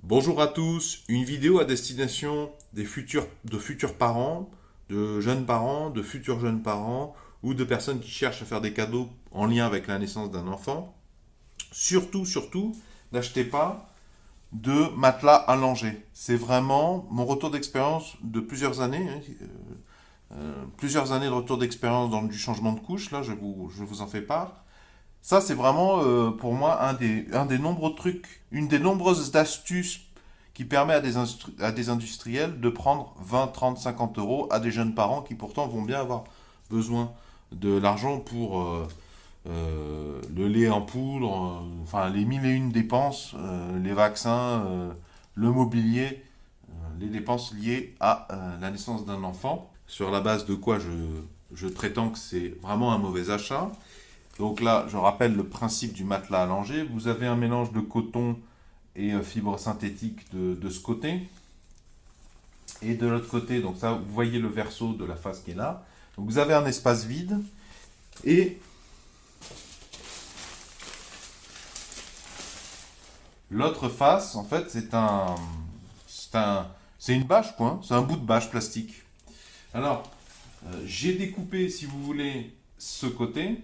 Bonjour à tous, une vidéo à destination de futurs parents, de futurs jeunes parents ou de personnes qui cherchent à faire des cadeaux en lien avec la naissance d'un enfant. Surtout, n'achetez pas de matelas allongé. C'est vraiment mon retour d'expérience de plusieurs années, plusieurs années de retour d'expérience dans du changement de couche, là je vous en fais part. Ça, c'est vraiment pour moi un des nombreux trucs, une des nombreuses astuces qui permet à des industriels de prendre 20, 30, 50 euros à des jeunes parents qui pourtant vont bien avoir besoin de l'argent pour le lait en poudre, enfin les mille et une dépenses, les vaccins, le mobilier, les dépenses liées à la naissance d'un enfant, sur la base de quoi je prétends que c'est vraiment un mauvais achat. Donc là, je rappelle le principe du matelas allongé. Vous avez un mélange de coton et fibres synthétiques de ce côté. Et de l'autre côté, donc ça, vous voyez le verso de la face qui est là. Donc vous avez un espace vide. Et l'autre face, en fait, c'est une bâche, quoi. C'est un bout de bâche plastique. Alors, j'ai découpé, si vous voulez, ce côté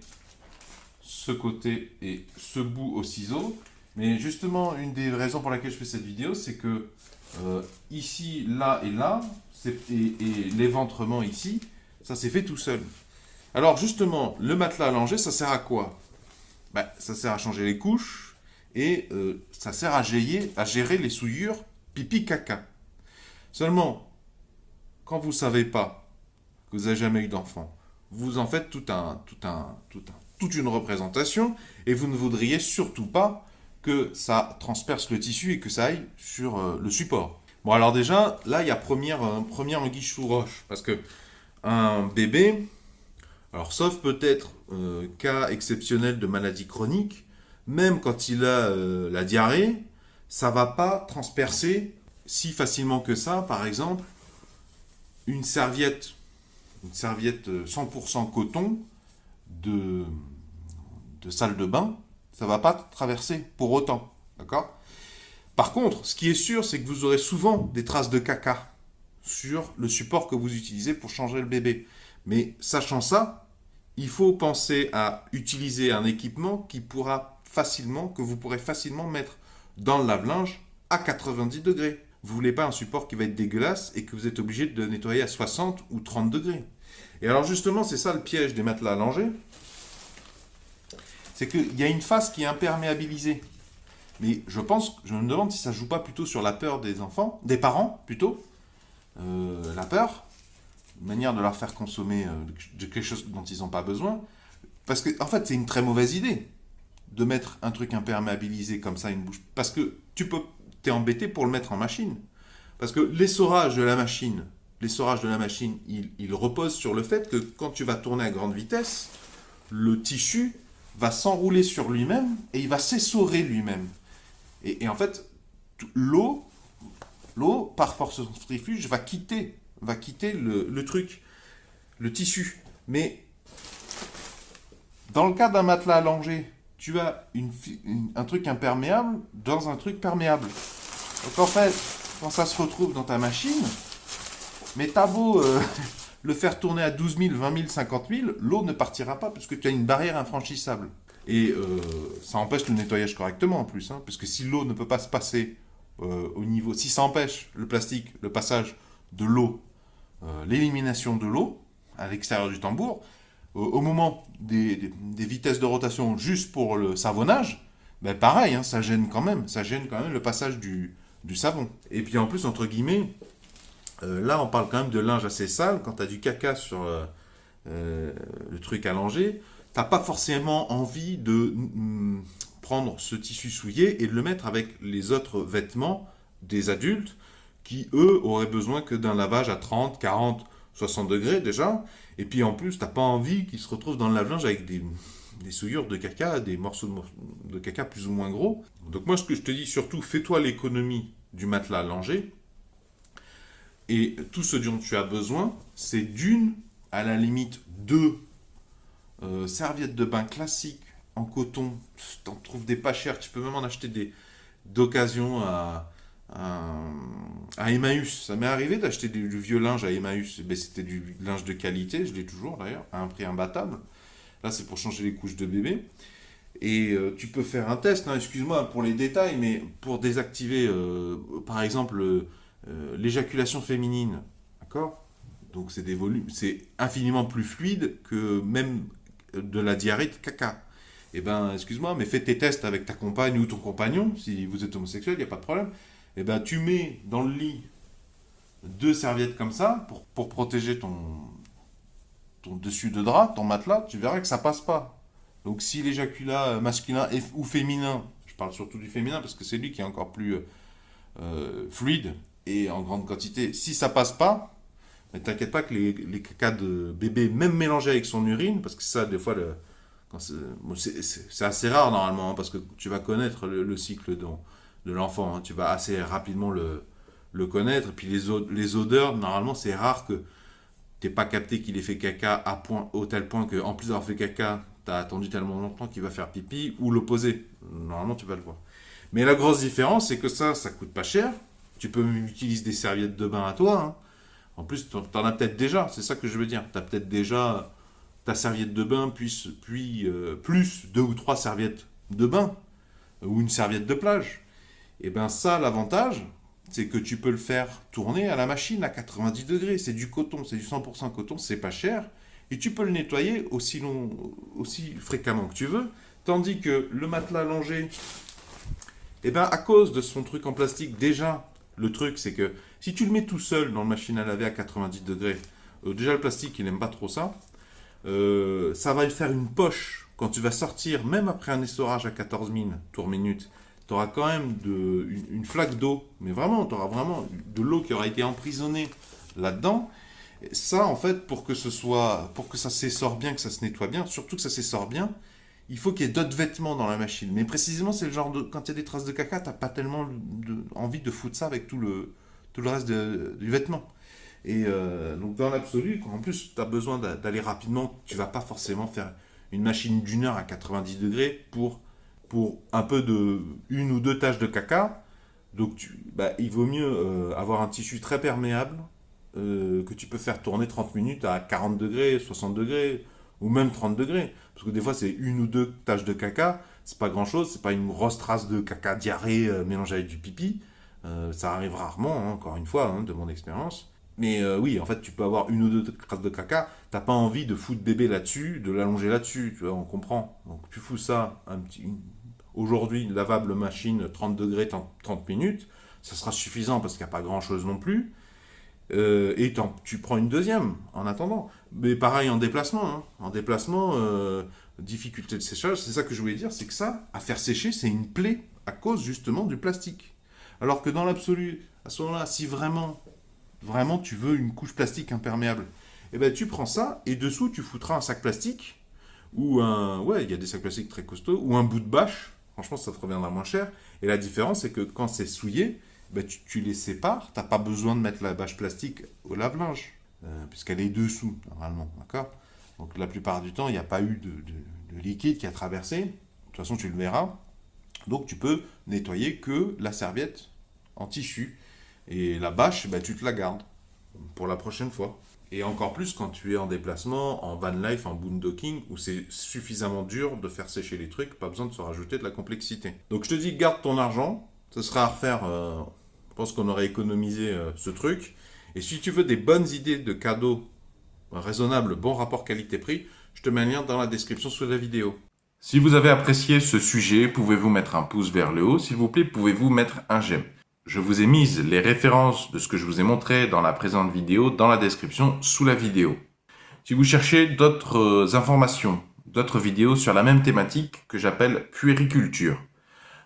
et ce bout au ciseau. Mais justement, une des raisons pour laquelle je fais cette vidéo, c'est que ici, là et là, et l'éventrement ici, ça s'est fait tout seul. Alors justement, le matelas allongé, ça sert à quoi? Ben, ça sert à changer les couches et ça sert à gérer les souillures pipi-caca. Seulement, quand vous ne savez pas que vous n'avez jamais eu d'enfant, vous en faites toute une représentation et vous ne voudriez surtout pas que ça transperce le tissu et que ça aille sur le support. Bon, alors déjà, là, il y a première anguille sous roche. Parce que un bébé, alors sauf peut-être cas exceptionnel de maladie chronique, même quand il a la diarrhée, ça va pas transpercer si facilement que ça. Par exemple, une serviette, une serviette 100% coton de, de salle de bain, ça va pas traverser pour autant. D'accord? Par contre, ce qui est sûr, c'est que vous aurez souvent des traces de caca sur le support que vous utilisez pour changer le bébé. Mais sachant ça, il faut penser à utiliser un équipement que vous pourrez facilement mettre dans le lave-linge à 90 degrés. Vous voulez pas un support qui va être dégueulasse et que vous êtes obligé de nettoyer à 60 ou 30 degrés. Et alors justement, c'est ça le piège des matelas allongés, c'est qu'il y a une face qui est imperméabilisée. Mais je me demande si ça joue pas plutôt sur la peur des enfants, des parents plutôt, la peur, une manière de leur faire consommer de quelque chose dont ils n'ont pas besoin. Parce que, en fait, c'est une très mauvaise idée de mettre un truc imperméabilisé comme ça, une bouche. Parce que t'es embêté pour le mettre en machine. Parce que l'essorage de la machine, il repose sur le fait que quand tu vas tourner à grande vitesse, le tissu va s'enrouler sur lui-même et il va s'essorer lui-même. Et en fait, l'eau, par force centrifuge, va quitter le truc, le tissu. Mais dans le cas d'un matelas allongé, tu as un truc imperméable dans un truc perméable. Donc en fait, quand ça se retrouve dans ta machine, mais t'as beau le faire tourner à 12 000, 20 000, 50 000, l'eau ne partira pas parce que tu as une barrière infranchissable. Et ça empêche le nettoyage correctement en plus, hein, parce que si l'eau ne peut pas se passer au niveau, si ça empêche le plastique, le passage de l'eau, l'élimination de l'eau à l'extérieur du tambour, au moment des vitesses de rotation juste pour le savonnage, ben pareil, hein, ça gêne quand même le passage du savon. Et puis en plus, entre guillemets, là on parle quand même de linge assez sale, quand tu as du caca sur le truc allongé, t'as pas forcément envie de prendre ce tissu souillé et de le mettre avec les autres vêtements des adultes qui, eux, auraient besoin que d'un lavage à 30, 40, 60 degrés déjà. Et puis en plus, t'as pas envie qu'ils se retrouvent dans le lave-linge avec des souillures de caca, des morceaux de caca plus ou moins gros. Donc moi, ce que je te dis surtout, fais-toi l'économie du matelas allongé. Et tout ce dont tu as besoin, c'est à la limite, deux serviettes de bain classiques en coton. T'en trouves des pas chères, tu peux même en acheter d'occasion à Emmaüs. Ça m'est arrivé d'acheter du vieux linge à Emmaüs. Ben, c'était du linge de qualité, je l'ai toujours d'ailleurs, à un prix imbattable. Là, c'est pour changer les couches de bébé. Et tu peux faire un test, hein, excuse-moi pour les détails, mais pour désactiver, par exemple, l'éjaculation féminine, d'accord? Donc c'est des volumes, c'est infiniment plus fluide que même de la diarrhée de caca. Eh ben, excuse-moi, mais fais tes tests avec ta compagne ou ton compagnon, si vous êtes homosexuel, il n'y a pas de problème. Eh ben, tu mets dans le lit 2 serviettes comme ça pour protéger ton dessus de drap, ton matelas, tu verras que ça passe pas. Donc si l'éjaculat masculin ou féminin, je parle surtout du féminin parce que c'est lui qui est encore plus fluide et en grande quantité, si ça passe pas, mais t'inquiète pas que les cacas de bébé, même mélangés avec son urine, parce que ça, des fois, c'est assez rare normalement, hein, parce que tu vas connaître le cycle de l'enfant, hein, tu vas assez rapidement le connaître, et puis les odeurs, normalement, c'est rare que t'aies pas capté qu'il ait fait caca au tel point qu'en plus d'avoir fait caca, t'as attendu tellement longtemps qu'il va faire pipi, ou l'opposé. Normalement, tu vas le voir. Mais la grosse différence, c'est que ça coûte pas cher. Tu peux même utiliser des serviettes de bain à toi, hein. En plus, t'en as peut-être déjà, c'est ça que je veux dire. T'as peut-être déjà ta serviette de bain, puis plus 2 ou 3 serviettes de bain, ou une serviette de plage. Et bien ça, l'avantage, c'est que tu peux le faire tourner à la machine à 90 degrés. C'est du coton, c'est du 100% coton, c'est pas cher. Et tu peux le nettoyer aussi fréquemment que tu veux. Tandis que le matelas allongé, et bien à cause de son truc en plastique, déjà, le truc c'est que si tu le mets tout seul dans la machine à laver à 90 degrés, déjà le plastique il n'aime pas trop ça, ça va lui faire une poche quand tu vas sortir, même après un essorage à 14 000 tours minute. Tu auras quand même une flaque d'eau, mais vraiment, tu auras vraiment de l'eau qui aura été emprisonnée là-dedans. Et ça, en fait, pour que ça s'essore bien, que ça se nettoie bien, surtout que ça s'essore bien, il faut qu'il y ait d'autres vêtements dans la machine. Mais précisément, c'est le genre de... Quand il y a des traces de caca, t'as pas tellement envie de foutre ça avec tout le reste du vêtement. Et donc, dans l'absolu, en plus, tu as besoin d'aller rapidement, tu vas pas forcément faire une machine d'1 heure à 90 degrés pour un peu de 1 ou 2 taches de caca. Donc, il vaut mieux avoir un tissu très perméable que tu peux faire tourner 30 minutes à 40 degrés, 60 degrés, ou même 30 degrés. Parce que des fois, c'est 1 ou 2 taches de caca, c'est pas grand-chose, c'est pas une grosse trace de caca diarrhée mélangée avec du pipi. Ça arrive rarement, hein, encore une fois, hein, de mon expérience. Mais oui, en fait, tu peux avoir 1 ou 2 traces de caca, t'as pas envie de foutre bébé là-dessus, de l'allonger là-dessus, tu vois, on comprend. Donc tu fous ça, aujourd'hui, lavable machine, 30 degrés, 30 minutes, ça sera suffisant parce qu'il n'y a pas grand-chose non plus. Et tu prends une deuxième en attendant. Mais pareil en déplacement. Hein. En déplacement, difficulté de séchage, c'est ça que je voulais dire, c'est que ça, à faire sécher, c'est une plaie à cause justement du plastique. Alors que dans l'absolu, à ce moment-là, si vraiment tu veux une couche plastique imperméable, eh ben tu prends ça et dessous tu foutras un sac plastique ou il y a des sacs plastiques très costauds ou un bout de bâche. Franchement, ça te reviendra moins cher. Et la différence, c'est que quand c'est souillé, tu les sépares, tu n'as pas besoin de mettre la bâche plastique au lave-linge, puisqu'elle est dessous, normalement, d'accord? Donc la plupart du temps, il n'y a pas eu de liquide qui a traversé, de toute façon tu le verras, donc tu peux nettoyer que la serviette en tissu, et la bâche, tu te la gardes pour la prochaine fois. Et encore plus quand tu es en déplacement, en van life, en boondocking, où c'est suffisamment dur de faire sécher les trucs, pas besoin de se rajouter de la complexité. Donc je te dis, garde ton argent, ce sera à refaire, je pense qu'on aurait économisé ce truc. Et si tu veux des bonnes idées de cadeaux raisonnables, bon rapport qualité-prix, je te mets un lien dans la description sous la vidéo. Si vous avez apprécié ce sujet, pouvez-vous mettre un pouce vers le haut, s'il vous plaît, pouvez-vous mettre un j'aime. Je vous ai mis les références de ce que je vous ai montré dans la présente vidéo dans la description sous la vidéo. Si vous cherchez d'autres informations, d'autres vidéos sur la même thématique que j'appelle puériculture,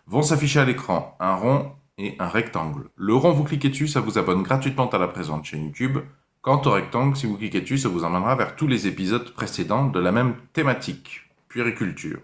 vont s'afficher à l'écran un rond et un rectangle. Le rond, vous cliquez dessus, ça vous abonne gratuitement à la présente chaîne YouTube. Quant au rectangle, si vous cliquez dessus, ça vous emmènera vers tous les épisodes précédents de la même thématique, puériculture.